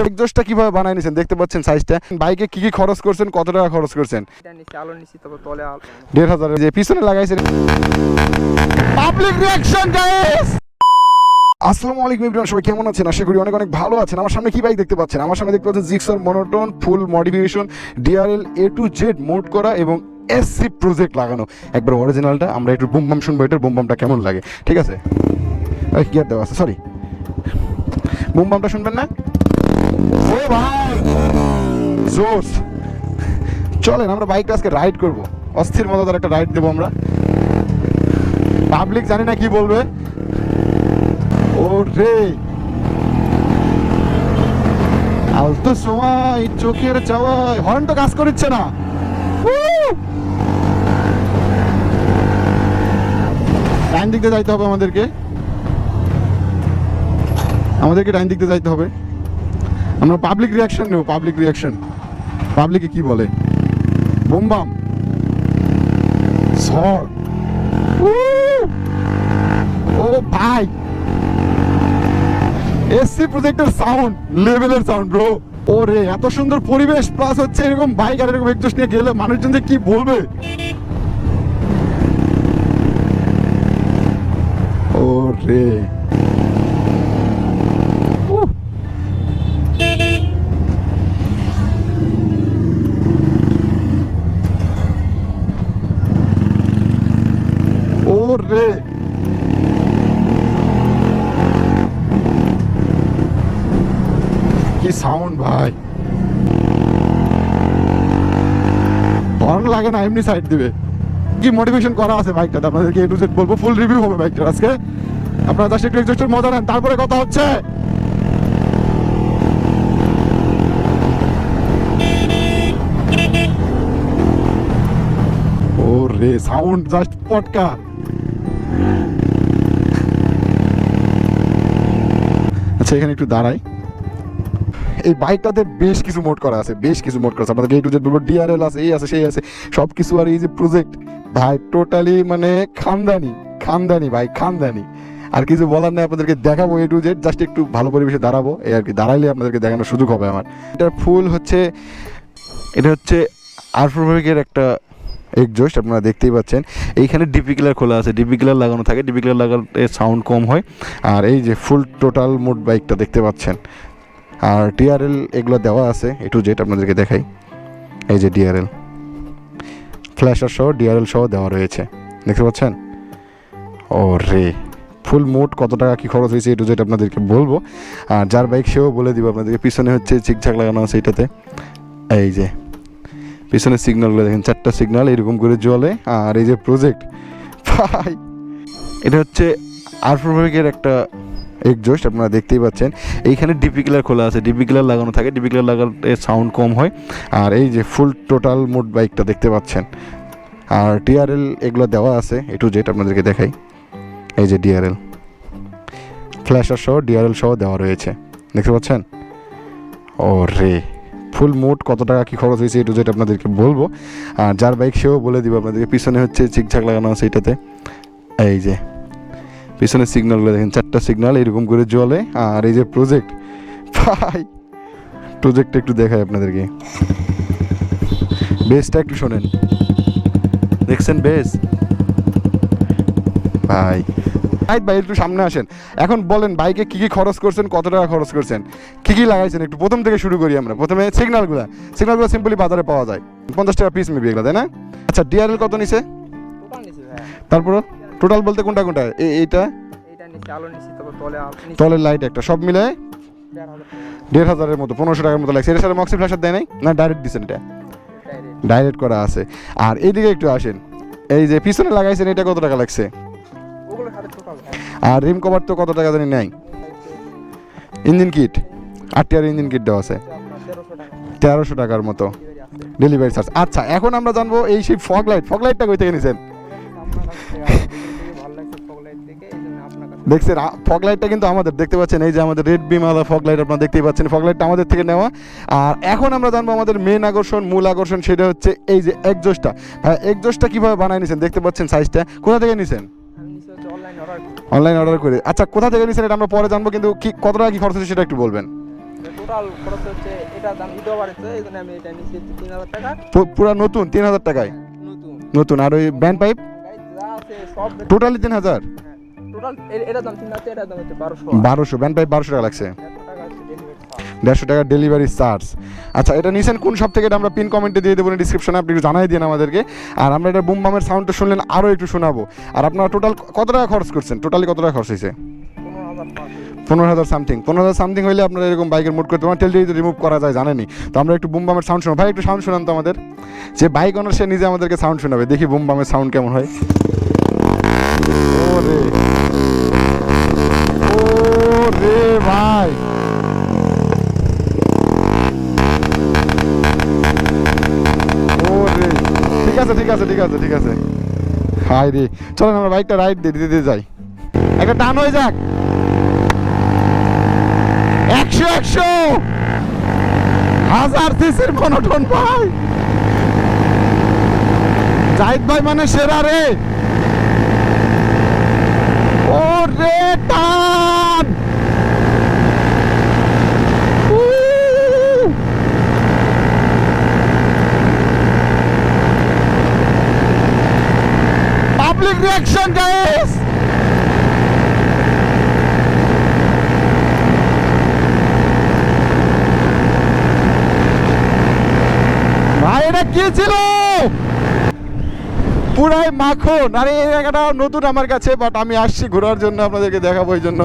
এক্সজস্টটা কিভাবে বানায় নিছেন দেখতে পাচ্ছেন সাইজটা। বাইকে কি কি খরচ করছেন, কত টাকা খরচ করছেন? এটা নিচে আলো নিচে তবে তলে আলো 1,500 যে পিছনে লাগাইছেন। Public reaction guys. আসসালামু আলাইকুম এভরিওয়ান, সবাই কেমন আছেন? আশা করি অনেক অনেক ভালো আছেন। আমার সামনে কি বাইক দেখতে পাচ্ছেন? আমার সামনে দেখতে পাচ্ছেন Gixxer monotone full modification DRL A to Z mode করা এবং এসসি প্রজেক্ট লাগানো একবার অরিজিনালটা। আমরা একটু বুম বাম শুনবো, এটার বুম বামটা কেমন লাগে, ঠিক আছে? গিয়ার দেওয়া আছে, সরি, বুম বামটা শুনবেন না? ও ভাই জোস, চলেন আমরা বাইকটা আজকে রাইড করবো, অস্থির মজাদার একটা রাইড দেবো আমরা। পাবলিক জানি না কি বলবে। ও রে আলতো সময় চোখের চাওয়ায় হর্ন তো কাজ করছে না। ডাইন দিকে যাইতে হবে আমাদেরকে ডাইন দিকে যাইতে হবে। আমরা পাবলিক রিয়াকশন নেব, পাবলিক রিয়াকশন। পাবলিকে কি বলে? বুম বাম ঝড়। ও ভাই এসসি প্রজেক্টের সাউন্ড লেভেলের সাউন্ড ব্রো। ওরে এত সুন্দর পরিবেশ প্লাস হচ্ছে এরকম বাইক আর এরকম একজস্ট নিয়ে গেলে মানুষজন যে কি বলবে। ওরে ওরে কি সাউন্ড ভাই, হর্ন লাগে না, এমনি সাইড দিবে। কি মোটিভেশন করা আছে বাইকটাতে আপনাদেরকে A to Z বলবো, ফুল রিভিউ হবে বাইকটার আজকে। আপনারা জাস্ট একটু এক্সজস্টের মজা নেন, তারপরে কথা হচ্ছে। ওরে সাউন্ড জাস্ট পটকা। আচ্ছা এখানে একটু দাঁড়াই। এই বাইকটাতে বেশ কিছু মোড করা আছে, বেশ কিছু মোড করা আছে। আপনাদের A to Z বলবো, ডিআরএল আছে, এই আছে, সেই আছে, সব কিছু। আর এই যে প্রজেক্ট ভাই টোটালি মানে খানদানি খানদানি ভাই, খানদানি। আর কিছু বলার নেই, আপনাদেরকে দেখাবো A to Z, জাস্ট একটু ভালো পরিবেশে দাঁড়াবো এই আর কি। দাঁড়াইলে আপনাদেরকে দেখানোর সুযোগ হবে আমার। এটার ফুল হচ্ছে, এটা হচ্ছে আরফোর একটা এক্সজস্ট, আপনারা দেখতেই পাচ্ছেন। এইখানে ডিপি কিলার খোলা আছে, ডিপি কিলার লাগানো থাকে, ডিপি কিলার লাগালে সাউন্ড কম হয়। আর এই যে ফুল টোটাল মোড বাইকটা দেখতে পাচ্ছেন। আর ডিআরএল এগুলো দেওয়া আছে A to Z, আপনাদেরকে দেখাই। এই যে ডিআরএল ফ্ল্যাশার সহ ডিআরএল সহ দেওয়া রয়েছে, দেখতে পাচ্ছেন। ও রে ফুল মোড কত টাকা কি খরচ হয়েছে A to Z আপনাদেরকে বলবো। আর যার বাইক সেও বলে দিব আপনাদেরকে। পিছনে হচ্ছে চিকঝাক লাগানো আছে এটাতে, এই যে পিছনে সিগন্যালগুলো দেখেন, 4টা সিগন্যাল এরকম করে জ্বলে। আর এই যে প্রজেক্ট ভাই, এটা হচ্ছে আরফোর একটা এক্সজস্ট, আপনারা দেখতেই পাচ্ছেন। এইখানে ডিপি কিলার খোলা আছে, ডিপি কিলার লাগানো থাকে, ডিপি কিলার লাগালে সাউন্ড কম হয়। আর এই যে ফুল টোটাল মোড বাইকটা দেখতে পাচ্ছেন। আর ডিআরএল এগুলো দেওয়া আছে A to Z, আপনাদেরকে দেখাই। এই যে ডিআরএল ফ্ল্যাশার সহ ডিআরএল সহ দেওয়া রয়েছে, দেখতে পাচ্ছেন। ও রে ফুল মোড কত টাকা কি খরচ হয়েছে A to Z আপনাদেরকে বলবো। আর যার বাইক সেও বলে দিব আপনাদেরকে। পিছনে হচ্ছে চিকঝাক লাগানো আছে এটাতে, এই যে পিছনে সিগন্যালগুলো দেখেন, 4টা সিগন্যাল এরকম করে জ্বলে। আর এই যে প্রজেক্ট ভাই, প্রজেক্টটা একটু দেখাই আপনাদেরকে। বেসটা একটু শোনেন, দেখছেন বেস ভাই। ভাই একটু সামনে আসেন। এখন বলেন বাইকে কি কি খরচ করছেন, কত টাকা খরচ করছেন, কি কি লাগাইছেন? একটু প্রথম থেকে শুরু করি আমরা। প্রথমে সিগন্যালগুলো সিম্পলি বাজারে পাওয়া যায় 50 টাকা পিস মেবি এগুলো, তাই না? আচ্ছা ডিআরএল কত নিছে? টোটাল নিচে ভাই। তারপর টোটাল বলতে কোনটা কোনটা? এইটা এটা নিচে আলো নিচে তবে তলে আলো তলের লাইট একটা, সব মিলে 1,500 মতো, 1500 টাকার মতো লাগছে। এর সাথে মক্সি ফ্ল্যাশার দেয় নাই না? ডাইরেক্ট দিচ্ছেন? এটা ডাইরেক্ট করা আছে। আর এইদিকে একটু আসেন, এই যে পিছনে লাগাইছেন এটা কত টাকা লাগছে? ওগুলো সাথে টোটাল ভাই। আর রিম কভার তো কত টাকা জানি নেয়? ইঞ্জিন কিট 8 ইঞ্জিন কিট দেওয়া আছে 1300 টাকার মতো ডেলিভারি চার্জ। আচ্ছা এখন আমরা জানবো এই সেই ফগ লাইটটা কই থেকে নিছেন? দেখছেন ফগ লাইটটা কিন্তু আমাদের, দেখতে পাচ্ছেন এই যে আমাদের রেড বিম আলা ফগ লাইট আপনারা দেখতেই পাচ্ছেন। ফগ লাইটটা আমাদের থেকে নেওয়া। আর এখন আমরা জানবো আমাদের মেন আকর্ষণ, মূল আকর্ষণ, সেটা হচ্ছে এই যে এক্সজস্টটা। হ্যাঁ এক্সজস্টটা কিভাবে বানায় নিছেন দেখতে পাচ্ছেন, সাইজটা কোথা থেকে নিছেন? অনলাইন অর্ডার করে। আচ্ছা কোথা থেকে নিছেন এটা আমরা পরে জানবো, কিন্তু কি কত টাকা কি খরচ হচ্ছে সেটা একটু বলবেন। টোটাল খরচ হচ্ছে এটার দাম ঈদও বাড়েছে এই জন্য আমি এটা নিচ্ছি 3000 টাকা পুরা নতুন 3000 টাকায় নতুন নতুন। আর ওই ব্যান্ড পাইপ গাড়ি যা আছে সব টোটালি 3000। টোটাল এটার দাম 3000 এটার দাম হচ্ছে 1200 ব্যান্ড পাইপ 1200 টাকা লাগছে, 150 টাকা 150 টাকা হচ্ছে ডেলিভারি চার্জ। Delivery charge. আচ্ছা, এটা নিছেন কোন শপ থেকে? এটা আমরা পিন কমেন্টে দিয়ে দেবো, ডিসক্রিপশনে আপনি একটু জানাই দিন আমাদেরকে। আর আমরা এটা বুম বামের সাউন্ডটা শুনলেন, আরও একটু শোনাবো। আর আপনারা টোটাল কত টাকা খরচ করছেন? টোটালি কত টাকা খরচ হয়েছে? 15,000 সামথিং। 15,000 সামথিং হইলে আপনারা এরকম বাইকের মুড করতে পারেন। টেল যদি রিমুভ করা যায় জানেনি। তো আমরা একটু বুম বামের সাউন্ড শোনাবো। ভাই একটু সাউন্ড শোনান তো আমাদের। যে বাইক ওনার সে নিজে আমাদেরকে সাউন্ড শোনাবে, দেখি বুম বামের সাউন্ড কেমন হয়। ওরে ওরে ভাই, ওরে ঠিক আছে ঠিক আছে ঠিক আছে ঠিক আছে। হাই রে, চলেন আমরা বাইকটা রাইড দিয়ে দিতে যাই, একটা টান হয়ে যাক। 100 1000 সিসির মনোটন ভাই, জাহিদ ভাই মানে সেরা রে। ও রে টান, পাবলিক রিঅ্যাকশন গাইস। ভাই এটা কি ছিল? পুরাই মাখন। আরে এই জায়গাটা নতুন আমার কাছে, বাট আমি আসছি ঘোরার জন্য, আপনাদেরকে দেখাবো এই জন্য।